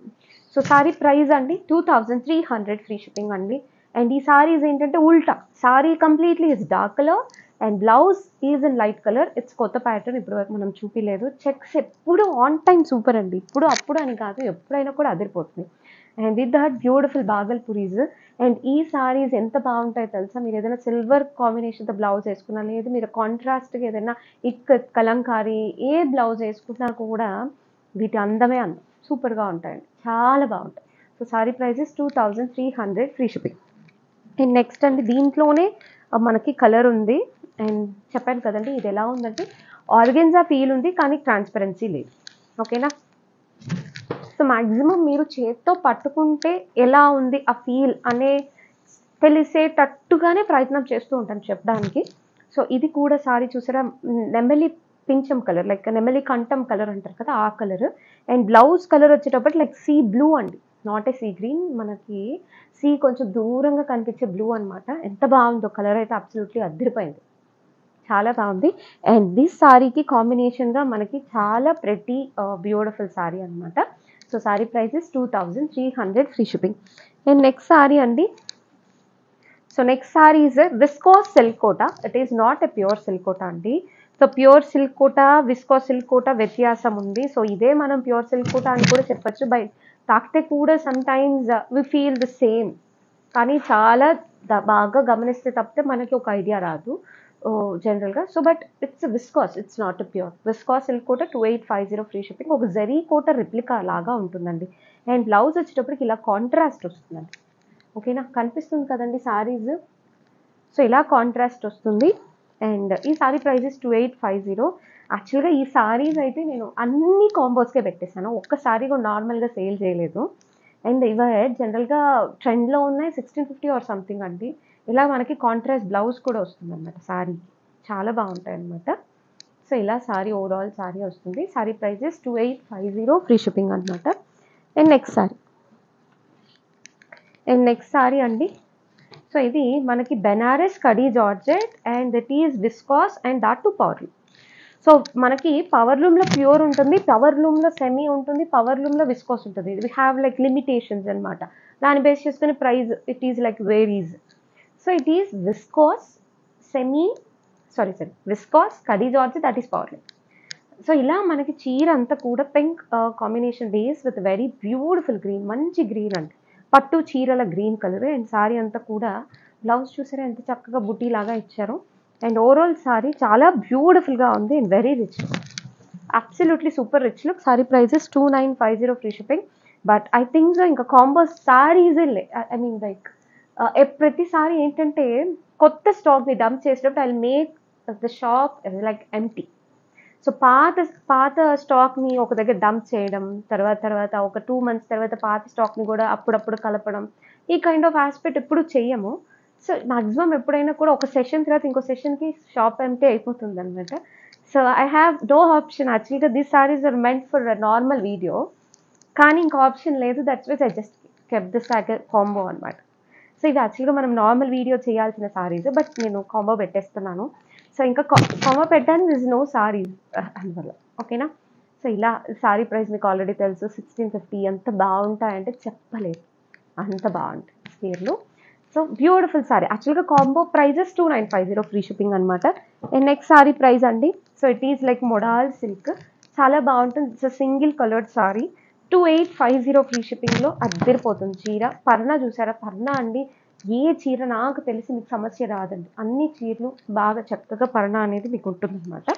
సో సారీ ప్రైస్ అండి 2300 ఫ్రీ షిప్పింగ్ అండి. అండ్ ఈ సారీస్ ఏంటంటే ఉల్టా, sari completely is dark colour and blouse is in light colour. It's కొత్త ప్యాటర్న్, ఇప్పుడు వరకు మనం చూపిలేదు. చెక్స్ ఎప్పుడు ఆన్ టైమ్ సూపర్ అండి, ఇప్పుడు అప్పుడు అని కాదు, ఎప్పుడైనా కూడా అదిరిపోతుంది. And with that beautiful Bhagalpuris. And ఈ సారీస్ ఎంత బాగుంటాయో తెలుసా, మీరు ఏదైనా సిల్వర్ కాంబినేషన్తో బ్లౌజ్ వేసుకున్నా, లేదు మీరు కాంట్రాస్ట్గా ఏదైనా ఇక్కత్ కలంకారీ ఏ బ్లౌజ్ వేసుకున్నా కూడా వీటి అందమే అందం, సూపర్గా ఉంటాయండి, చాలా బాగుంటాయి. So sari prices 2300 free shipping. And next అండి, దీంట్లోనే మనకి కలర్ ఉంది. అండ్ చెప్పాను కదండి, ఇది ఎలా ఉందంటే ఆర్గెన్జా ఫీల్ ఉంది కానీ ట్రాన్స్పరెన్సీ లేదు. ఓకేనా. సో మ్యాక్సిమం మీరు చేత్తో పట్టుకుంటే ఎలా ఉంది ఆ ఫీల్ అనే తెలిసేటట్టుగానే ప్రయత్నం చేస్తూ ఉంటాను చెప్పడానికి. సో ఇది కూడా సారీ చూసారా, నెమలి పింఛం కలర్, లైక్ నెమలి కంఠం కలర్ అంటారు కదా, ఆ కలర్. అండ్ బ్లౌజ్ కలర్ వచ్చేటప్పటికి లైక్ సీ బ్లూ అండి, నాట్ ఏ సీ గ్రీన్, మనకి సీ కొంచెం దూరంగా కనిపించే బ్లూ అనమాట. ఎంత బాగుందో కలర్ అయితే, అబ్సల్యూట్లీ అద్దరిపోయింది, చాలా బాగుంది. అండ్ దిస్ సారీకి కాంబినేషన్గా మనకి చాలా ప్రెటీ బ్యూటిఫుల్ సారీ అనమాట. So sari prices 2300 free shipping. And next sari అండి, so next sari is viscose silk Kota. It is not a pure silk Kota అండి. So pure silk Kota, viscose silk Kota వ్యత్యాసం ఉంది. సో ఇదే మనం ప్యూర్ సిల్క్ కోటా అని కూడా చెప్పచ్చు. బై తాకితే కూడా sometimes we feel the same, కానీ చాలా బాగా గమనిస్తే తప్పితే మనకి ఒక ఐడియా రాదు జనరల్గా. So but it's viscose, it's not a pure. Viscose silk Kota 2850 free shipping. ఒక జరీ కోట రిప్లికా లాగా ఉంటుందండి. అండ్ బ్లౌజ్ వచ్చేటప్పటికి ఇలా కాంట్రాస్ట్ వస్తుందండి. ఓకేనా, కనిపిస్తుంది కదండి సారీస్. సో ఇలా కాంట్రాస్ట్ వస్తుంది. అండ్ ఈ సారీ ప్రైజెస్ 2850. యాక్చువల్గా ఈ సారీస్ అయితే నేను అన్ని కాంబోస్కే పెట్టేశాను, ఒక్క సారీ కూడా నార్మల్గా సేల్ చేయలేదు. అండ్ ఇవే జనరల్గా ట్రెండ్లో ఉన్నాయి 1650 ఆర్ సంథింగ్ అండి. ఇలా మనకి కాంట్రాస్ట్ బ్లౌజ్ కూడా వస్తుంది అనమాట సారీ, చాలా బాగుంటాయి అనమాట. సో ఇలా సారీ, ఓవరాల్ సారీ వస్తుంది. సారీ ప్రైజెస్ 2850 ఫ్రీ షిప్పింగ్ అనమాట. అండ్ నెక్స్ట్ సారీ అండి, సో ఇది మనకి Banaras kadi georgette and that is viscose and that too powerloom. So మనకి పవర్ లూమ్లో ప్యూర్ ఉంటుంది, పవర్ లూమ్లో సెమీ ఉంటుంది, పవర్ లూమ్లో విస్కాస్ ఉంటుంది. వీ హ్యావ్ లైక్ లిమిటేషన్స్ అనమాట. దాన్ని బేస్ చేసుకుని price it is like varies. So it is viscose viscose kadi georgette, that is power loom. So ఇలా మనకి చీర అంతా కూడా pink combination base with very beautiful green, మంచి గ్రీన్ అండి, పట్టు చీరల గ్రీన్ కలర్. అండ్ సారీ అంతా కూడా బ్లౌజ్ చూసారా ఎంత చక్కగా బుటీ లాగా ఇచ్చారు. అండ్ ఓవరాల్ సారీ చాలా బ్యూటిఫుల్గా ఉంది and very rich, absolutely super rich look. Sari prices 2950 free shipping. But I think so ఇంకా combo saris I mean like ప్రతిసారి ఏంటంటే కొత్త స్టాక్ని డంప్ చేసేటప్పుడు I make the shop like empty. So పాత స్టాక్ని ఒక దగ్గర డంప్ చేయడం, తర్వాత ఒక 2 months తర్వాత పాత స్టాక్ని కూడా అప్పుడప్పుడు కలపడం, ఈ కైండ్ ఆఫ్ ఆస్పెక్ట్ ఎప్పుడు చెయ్యము. సో మ్యాక్సిమం ఎప్పుడైనా కూడా ఒక సెషన్ తర్వాత ఇంకో సెషన్కి షాప్ ఎంటీ అయిపోతుంది అనమాట. So I have no option. యాక్చువల్గా these saris are meant for normal video, కానీ ఇంకో ఆప్షన్ లేదు. That's wise I just kept this combo అనమాట. సో ఇది యాక్చువల్గా మనం నార్మల్ వీడియో చేయాల్సిన సారీస్, బట్ నేను కాంబో పెట్టేస్తున్నాను. సో ఇంకా కాంబో పెట్టడానికి దిస్ నో సారీస్ అందువల్ల. ఓకేనా. సో ఇలా సారీ ప్రైస్ మీకు ఆల్రెడీ తెలుసు, 1650. ఎంత బాగుంటాయంటే చెప్పలేదు, అంత బాగుంటాయి చీరలు. So beautiful sari. యాక్చువల్గా కాంబో ప్రైజెస్ 2950 ఫ్రీ షిప్పింగ్ అనమాట. అండ్ నెక్స్ట్ సారీ ప్రైస్ అండి, so it is like modal silk, చాలా బాగుంటుంది. It's single coloured sari, 2850 free షిప్పింగ్లో అద్దరిపోతుంది చీర. పర్ణ చూసారా, పర్ణ అండి, ఏ చీర నాకు తెలిసి మీకు సమస్య రాదండి, అన్ని చీరలు బాగా చక్కగా పర్ణ అనేది మీకు ఉంటుంది అనమాట.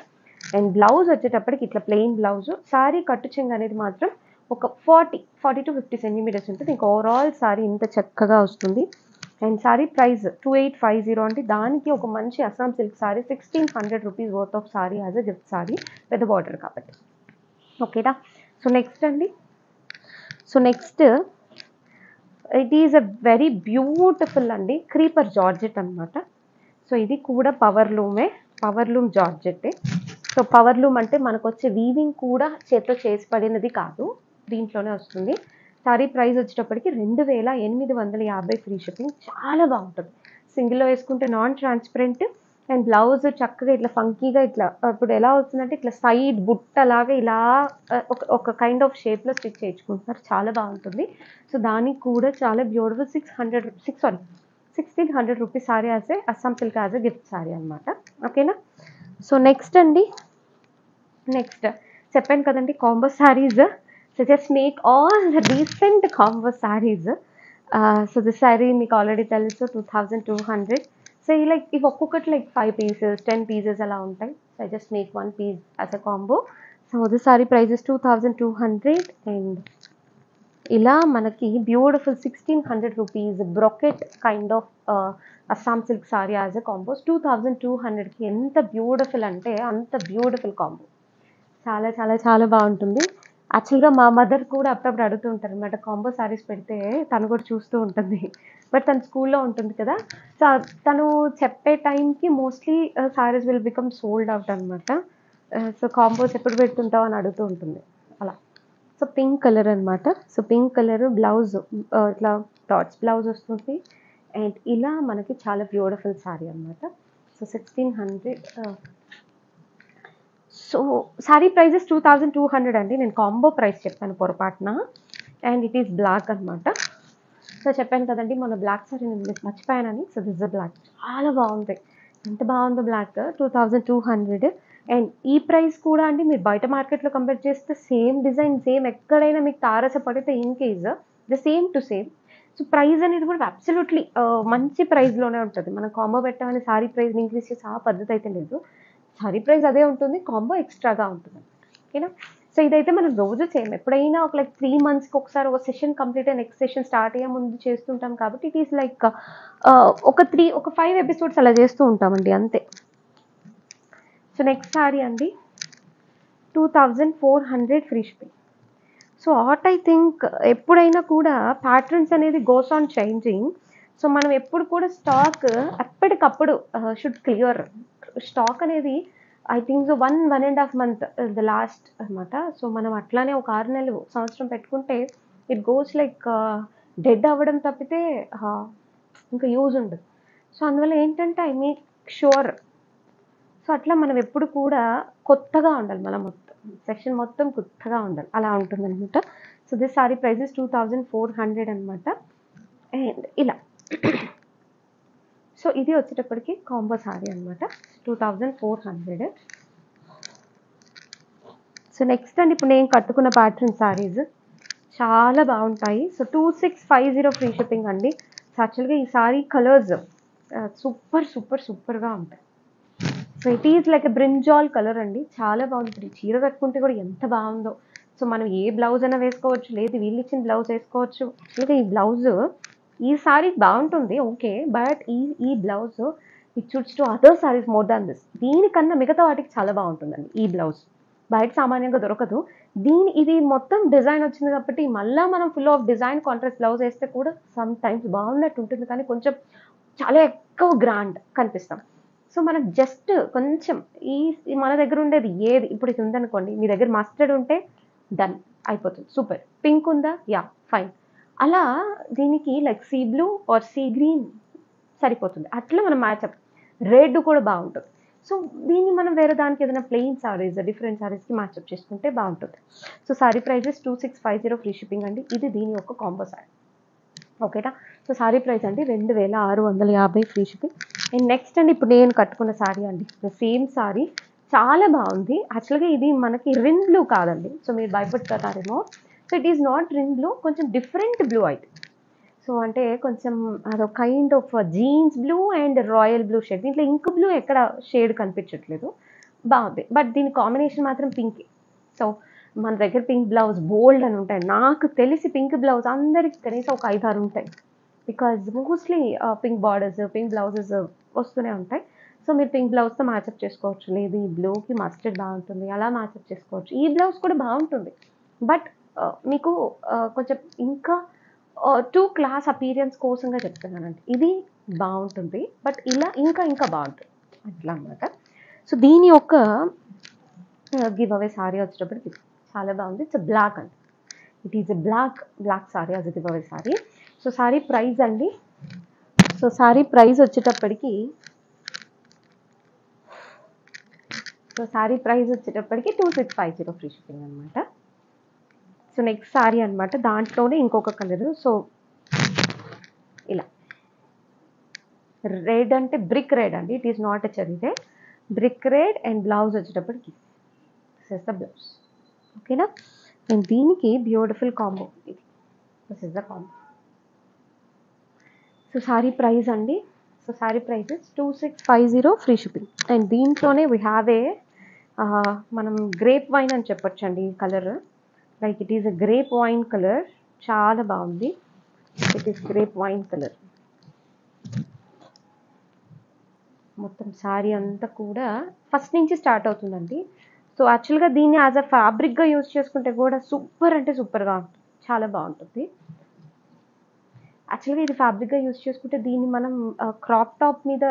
అండ్ బ్లౌజ్ వచ్చేటప్పటికి ఇట్లా ప్లెయిన్ బ్లౌజ్, సారీ కట్టు చెంగు అనేది మాత్రం ఒక 40 to 50 సెంటీమీటర్స్ ఉంటుంది. ఇంకా ఓవరాల్ సారీ ఇంత చక్కగా వస్తుంది. అండ్ సారీ ప్రైస్ 2850 అంటే దానికి ఒక మంచి Assam silk sari 1600 rupees worth of sari as a gift sari, పెద్ద బార్డర్ కాబట్టి. ఓకేనా. సో నెక్స్ట్ అండి, so next it is a very beautiful అండి క్రీపర్ జార్జెట్ అనమాట. సో ఇది కూడా పవర్ లూమ్ జార్జెట్టే. సో పవర్ లూమ్ అంటే మనకు వచ్చే వీవింగ్ కూడా చేత్తో చేసి పడినది కాదు, దీంట్లోనే వస్తుంది. సారీ ప్రైస్ వచ్చేటప్పటికి 2850 ఫ్రీ షిప్పింగ్. చాలా బాగుంటుంది, సింగిల్లో వేసుకుంటే నాన్ ట్రాన్స్పరెంట్. అండ్ బ్లౌజ్ చక్కగా ఇట్లా ఫంకీగా ఇట్లా ఇప్పుడు ఎలా వస్తుందంటే ఇట్లా సైడ్ బుట్టలాగా ఇలా ఒక కైండ్ ఆఫ్ షేప్లో స్టిచ్ చేయించుకుంటున్నారు, చాలా బాగుంటుంది. సో దానికి కూడా చాలా beautiful rupees sorry as a Assam silk as a gift sorry అనమాట. ఓకేనా. సో నెక్స్ట్ అండి, నెక్స్ట్ చెప్పాను కదండి combo saris. So just make all the recent combo saris. So this sorry మీకు ఆల్రెడీ తెలుసు 2200. సో ఈ లైక్ ఇవి ఒక్కొక్కటి లైక్ 5 pieces 10 pieces అలా ఉంటాయి. So I just make 1 piece as a combo. So this sari price is 2200 and ఇలా మనకి beautiful 1600 rupees brocade kind of Assam silk sari as a combos 2200కి ఎంత బ్యూటిఫుల్ అంటే అంత బ్యూటిఫుల్ కాంబో. చాలా చాలా చాలా బాగుంటుంది. యాక్చువల్గా మా మదర్ కూడా అప్పుడప్పుడు అడుగుతూ ఉంటారు అనమాట, కాంబో సారీస్ పెడితే తను కూడా చూస్తూ ఉంటుంది. బట్ తను స్కూల్లో ఉంటుంది కదా, సో తను చెప్పే టైంకి mostly saris will become sold out అనమాట. సో కాంబోస్ ఎప్పుడు పెడుతుంటావు అని అడుగుతూ ఉంటుంది అలా. సో పింక్ కలర్ అనమాట. సో పింక్ కలర్ బ్లౌజ్ ఇట్లా డాట్స్ బ్లౌజ్ వస్తుంది అండ్ ఇలా మనకి చాలా బ్యూటిఫుల్ సారీ అనమాట. సో 1600. సో సారీ ప్రైజెస్ 2200 అండి. నేను కాంబో ప్రైస్ చెప్పాను పొరపాటున అండ్ ఇట్ ఈస్ బ్లాక్ అనమాట. సో చెప్పాను కదండి మన బ్లాక్ సారీ నేను మర్చిపోయానని. సో దిస్ ఇస్ బ్లాక్, చాలా బాగుంది. ఎంత బాగుందో బ్లాక్. 2200 అండ్ ఈ ప్రైస్ కూడా అండి మీరు బయట మార్కెట్లో కంపేర్ చేస్తే సేమ్ డిజైన్ సేమ్ ఎక్కడైనా మీకు తారస పడితే in case the same to same. So price అనేది కూడా అబ్సల్యూట్లీ మంచి ప్రైస్లోనే ఉంటుంది. మనం కాంబో పెట్టామని సారీ ప్రైస్ని ఇంక్రీజ్ చేసి ఆ పద్ధతి అయితే లేదు. సారీ ప్రైస్ అదే ఉంటుంది, కాంబో ఎక్స్ట్రాగా ఉంటుంది. ఓకేనా. సో ఇదైతే మనం రోజు చేయము, ఎప్పుడైనా ఒక లైక్ 3 monthsకి ఒకసారి ఒక సెషన్ కంప్లీట్ అయ్యి నెక్స్ట్ సెషన్ స్టార్ట్ అయ్యే ముందు చేస్తుంటాం కాబట్టి ఇట్ ఈస్ లైక్ ఒక 5 episodes అలా చేస్తూ ఉంటామండి అంతే. సో నెక్స్ట్ సారీ అండి 2400 free shipping. So what I think ఎప్పుడైనా కూడా ప్యాటర్న్స్ అనేది గోస్ ఆన్ చేంజింగ్. సో మనం ఎప్పుడు కూడా స్టాక్ ఎప్పటికప్పుడు షుడ్ క్లియర్. స్టాక్ అనేది I think so 1.5 month the last అనమాట. సో మనం అట్లానే ఒక 6 నెలలు సంవత్సరం పెట్టుకుంటే ఇట్ గోస్ లైక్ డెడ్ అవ్వడం తప్పితే ఇంకా యూజ్ ఉండదు. సో అందువల్ల ఏంటంటే ఐ మేక్ షూర్. సో అట్లా మనం ఎప్పుడు కూడా కొత్తగా ఉండాలి, మన మొత్తం సెక్షన్ మొత్తం కొత్తగా ఉండాలి, అలా ఉంటుంది అనమాట. So this sari price is 2400 అనమాట. అండ్ ఇలా సో ఇది వచ్చేటప్పటికి కాంబో సారీ అనమాట 2400. సో నెక్స్ట్ అండి ఇప్పుడు నేను కట్టుకున్న ప్యాటర్న్ సారీస్ చాలా బాగుంటాయి. సో 2650 ఫ్రీ షిప్పింగ్ అండి. సో యాక్చువల్గా ఈ సారీ కలర్స్ సూపర్గా ఉంటాయి. So it is like a brinjal colour అండి, చాలా బాగుంటుంది. చీర కట్టుకుంటే కూడా ఎంత బాగుందో. సో మనం ఏ బ్లౌజ్ అయినా వేసుకోవచ్చు, లేదు వీళ్ళు ఇచ్చిన బ్లౌజ్ వేసుకోవచ్చు. యాక్చువల్గా ఈ బ్లౌజ్ ఈ సారీ బాగుంటుంది ఓకే, బట్ ఈ blouse it suits to other saris more than this. దీనికన్నా మిగతా వాటికి చాలా బాగుంటుందండి ఈ బ్లౌజ్, బయట సామాన్యంగా దొరకదు. ఇది మొత్తం డిజైన్ వచ్చింది కాబట్టి మళ్ళీ మనం full of design contrast blouse వేస్తే కూడా సమ్ టైమ్స్ బాగున్నట్టు ఉంటుంది, కానీ కొంచెం చాలా ఎక్కువ గ్రాండ్ కనిపిస్తాం. సో మనకు జస్ట్ కొంచెం మన దగ్గర ఉండేది ఏది, ఇప్పుడు ఇది ఉందనుకోండి, మీ దగ్గర మస్టర్డ్ ఉంటే డన్ అయిపోతుంది, సూపర్. పింక్ ఉందా, యా ఫైన్. అలా దీనికి like sea blue or sea green సరిపోతుంది, అట్లా మనం మ్యాచ్అప్. రెడ్ కూడా బాగుంటుంది. సో దీన్ని మనం వేరే దానికి ఏదైనా ప్లెయిన్ సారీస్ డిఫరెంట్ సారీస్కి మ్యాచ్అప్ చేసుకుంటే బాగుంటుంది. So sari price is 2650 free shipping అండి. ఇది దీని యొక్క కాంబో సారీ. ఓకేనా. సో సారీ ప్రైస్ అండి 2650 ఫ్రీ షిప్పింగ్. అండ్ నెక్స్ట్ అండి ఇప్పుడు నేను కట్టుకున్న సారీ అండి, సేమ్ సారీ చాలా బాగుంది. యాక్చువల్గా ఇది మనకి రిన్ బ్లూ కాదండి, సో మీరు భయపడుతున్నారేమో. So it is not Rin blue, కొంచెం డిఫరెంట్ బ్లూ అయితే. సో అంటే కొంచెం అదొక kind of jeans blue and royal blue shade. దీంట్లో ఇంక్ బ్లూ ఎక్కడ షేడ్ కనిపించట్లేదు, బాగుంది. బట్ దీని కాంబినేషన్ మాత్రం పింక్. సో మన దగ్గర పింక్ బ్లౌజ్ బోల్డ్ అని ఉంటాయి, నాకు తెలిసి పింక్ బ్లౌజ్ అందరికి కనీసం ఒక 5-6 ఉంటాయి. Because mostly pink borders pink blouses వస్తూనే ఉంటాయి. సో మీరు పింక్ బ్లౌజ్తో మ్యాచ్అప్ చేసుకోవచ్చు, లేదు ఈ బ్లూకి మస్టర్డ్ బాగుంటుంది అలా మ్యాచ్అప్ చేసుకోవచ్చు. ఈ బ్లౌజ్ కూడా బాగుంటుంది, బట్ మీకు కొంచెం ఇంకా 2 క్లాస్ అపీరియన్స్ కోసంగా చెప్తున్నానండి. ఇది బాగుంటుంది, బట్ ఇలా ఇంకా బాగుంటుంది అట్లా అనమాట. సో దీని యొక్క గివ్ అవే సారీ వచ్చేటప్పటికి చాలా బాగుంది. ఇట్స్ బ్లాక్ అండి, it is a black sari as give away sari. So sari price అండి, సో సారీ ప్రైస్ వచ్చేటప్పటికి 2650 ఫ్రీ షిప్పింగ్ అనమాట. సో నెక్స్ట్ సారీ అనమాట, దాంట్లోనే ఇంకొక కలర్. సో ఇలా రెడ్ అంటే బ్రిక్ రెడ్ అండి, it is not a cherry red, brick red. And blouse వచ్చేటప్పటికి దిస్ ఇస్ ద బ్లౌజ్. ఓకేనా? అండ్ దీనికి బ్యూటిఫుల్ కాంబో ఇది. This is the combo. So sari price అండి, so sari price is 2650 free shipping. And దీంట్లోనే వీ హ్యావ్ ఏ మనం గ్రేప్ వైన్ అని చెప్పొచ్చండి ఈ colour. Like it is a grape wine colour, చాలా బాగుంది. It is grape wine colour. మొత్తం శారీ అంతా కూడా ఫస్ట్ నుంచి స్టార్ట్ అవుతుందండి. సో యాక్చువల్గా దీన్ని యాజ్ అ ఫ్యాబ్రిక్గా యూజ్ చేసుకుంటే కూడా సూపర్ అంటే సూపర్గా ఉంటుంది, చాలా బాగుంటుంది. యాక్చువల్గా ఇది ఫ్యాబ్రిక్గా యూజ్ చేసుకుంటే దీన్ని మనం క్రాప్ టాప్ మీద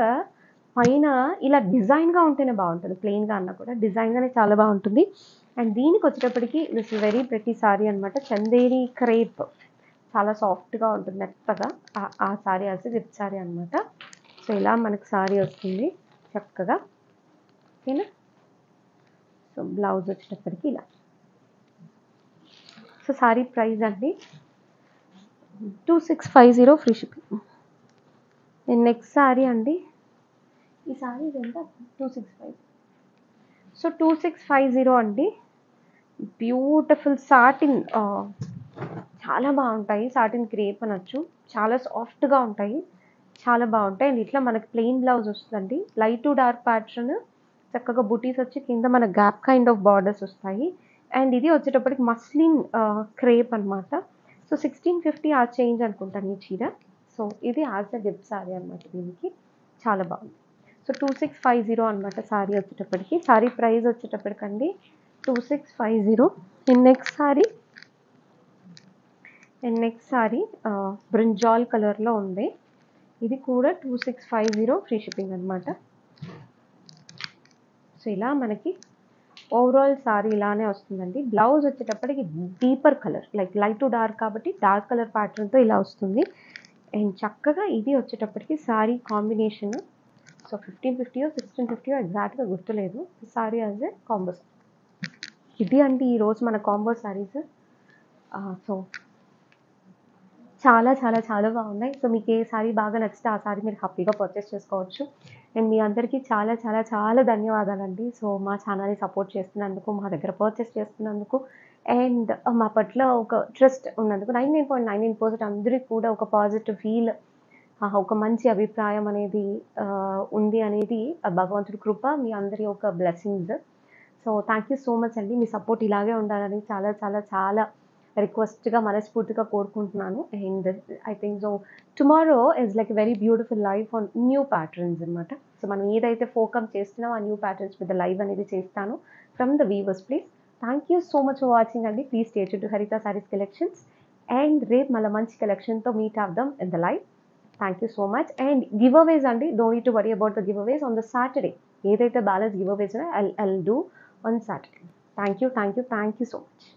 పైన ఇలా డిజైన్గా ఉంటేనే బాగుంటుంది, ప్లెయిన్గా అన్నా కూడా డిజైన్గానే చాలా బాగుంటుంది. అండ్ దీనికి వచ్చేటప్పటికి this is very pretty sorry అనమాట, చందేరి క్రేప్, చాలా సాఫ్ట్గా ఉంటుంది మెత్తగా. ఆ సారీ అయితే గిఫ్ట్ సారీ అనమాట. సో ఇలా మనకు సారీ వస్తుంది చక్కగా. ఓకేనా? సో బ్లౌజ్ వచ్చేటప్పటికి ఇలా. సో సారీ ప్రైస్ అండి 2650 ఫ్రీ షిప్పింగ్. నేను నెక్స్ట్ సారీ అండి, ఈ సారీ ఎంత 265. సో 2650 అండి. బ్యూటిఫుల్ సాటిన్, చాలా బాగుంటాయి. సాటిన్ క్రేప్ అనొచ్చు, చాలా సాఫ్ట్గా ఉంటాయి, చాలా బాగుంటాయి. అండ్ ఇట్లా మనకి ప్లెయిన్ బ్లౌజ్ వస్తుందండి, లైట్ టు డార్క్ ప్యాటర్న్, చక్కగా బుటీస్ వచ్చి కింద మన గ్యాప్ కైండ్ ఆఫ్ బార్డర్స్ వస్తాయి. అండ్ ఇది వచ్చేటప్పటికి మస్లిన్ క్రేప్ అనమాట. సో 1650 ఆ చేంజ్ అనుకుంటాను ఈ చీర. సో ఇది యాజ్ అ గిఫ్ట్ సారీ అనమాట దీనికి, చాలా బాగుంది. సో 2650 అనమాట సారీ వచ్చేటప్పటికి. సారీ ప్రైస్ వచ్చేటప్పటికండి 2650. అండ్ నెక్స్ట్ సారీ బ్రింజాల్ కలర్లో ఉంది, ఇది కూడా 2650 ఫ్రీ షిప్పింగ్ అనమాట. సో ఇలా మనకి ఓవరాల్ సారీ ఇలానే వస్తుందండి. బ్లౌజ్ వచ్చేటప్పటికి deeper colour, like light to dark కాబట్టి డార్క్ కలర్ ప్యాటర్న్తో ఇలా వస్తుంది. అండ్ చక్కగా ఇది వచ్చేటప్పటికి సారీ కాంబినేషన్. సో 1550 1650 ఎగ్జాక్ట్గా గుర్తులేదు. Sorry as a combo. ఇది అండి ఈరోజు మన కాంబో సారీస్. సో చాలా చాలా చాలా బాగున్నాయి. సో మీకు ఏ సారీ బాగా నచ్చితే ఆ సారీ మీరు హ్యాపీగా పర్చేస్ చేసుకోవచ్చు. అండ్ మీ అందరికీ చాలా చాలా చాలా ధన్యవాదాలండి. సో మా ఛానల్ని సపోర్ట్ చేస్తున్నందుకు, మా దగ్గర పర్చేస్ చేస్తున్నందుకు, అండ్ మా పట్ల ఒక ట్రస్ట్ ఉన్నందుకు. 99.99% అందరికీ కూడా ఒక పాజిటివ్ ఫీల్, ఒక మంచి అభిప్రాయం అనేది ఉంది అనేది భగవంతుడి కృప, మీ అందరి ఒక blessings. So thank you so much అండి. మీ సపోర్ట్ ఇలాగే ఉండాలని చాలా చాలా చాలా రిక్వెస్ట్గా మనస్ఫూర్తిగా కోరుకుంటున్నాను. And I think so tomorrow is like very beautiful live on new patterns అనమాట. సో మనం ఏదైతే ఫోకస్ చేస్తున్నామో ఆ న్యూ ప్యాటర్న్స్ మీద లైవ్ అనేది చేస్తాను from the weavers please. Thank you so much for watching అండి. Please stay tuned to Haritha Saris collections. And రేపు మళ్ళీ మంచి కలెక్షన్తో మీట్ అవుదాం in the live. Thank you so much. And giveaways అండి, don't need to worry about the giveaways on the Saturday. ఏదైతే balance giveaways I'll do on Saturday. Thank you so much.